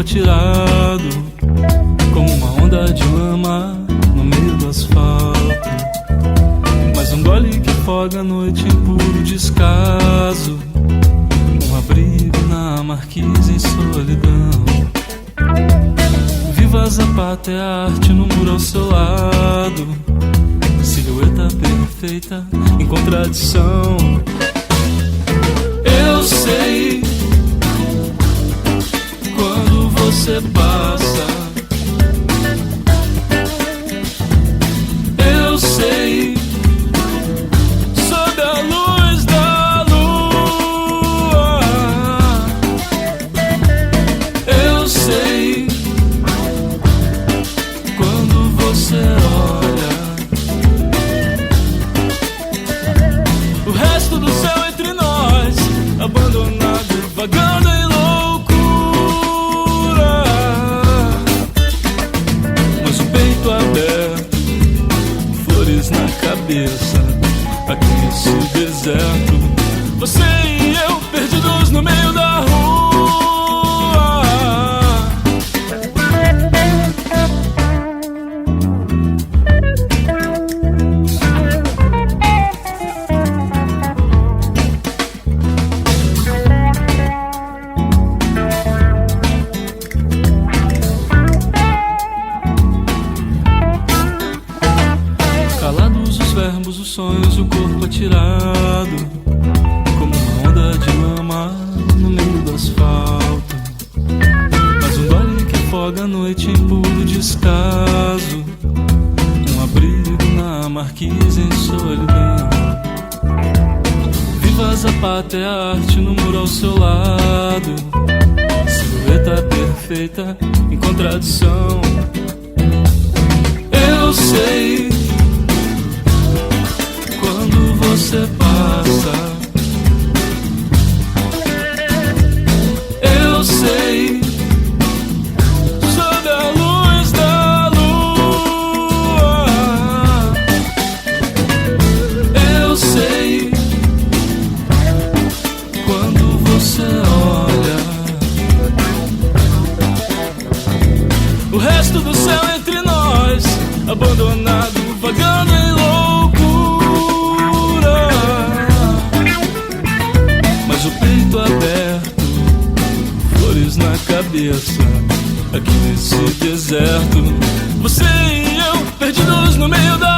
corpo atirado, como uma onda de lama no meio do asfalto. Mais um gole que foga a noite em puro descaso, um abrigo na marquise em solidão. Viva Zapata é a arte no muro ao seu lado, silhueta perfeita em contradição. Eu sei quando você passa, eu sei sob a luz da lua, eu sei quando você olha o resto do céu entre nós, abandonado, vagando em loucura, mas o peito aberto, flores na cabeça, aqui nesse deserto, você e eu perdidos no meio da rua. Verbos, os sonhos, o corpo atirado, como uma onda de lama no meio do asfalto. Mas um gole que afoga a noite em puro descaso, um abrigo na marquise em solidão. Viva Zapata é a arte no muro ao seu lado, silhueta perfeita em contradição. Eu sei quando você passa, eu sei sob a luz da lua, eu sei quando você olha o resto do céu entre nós, abandonado, vagando em o peito aberto, flores na cabeça, aqui nesse deserto, você e eu perdidos no meio da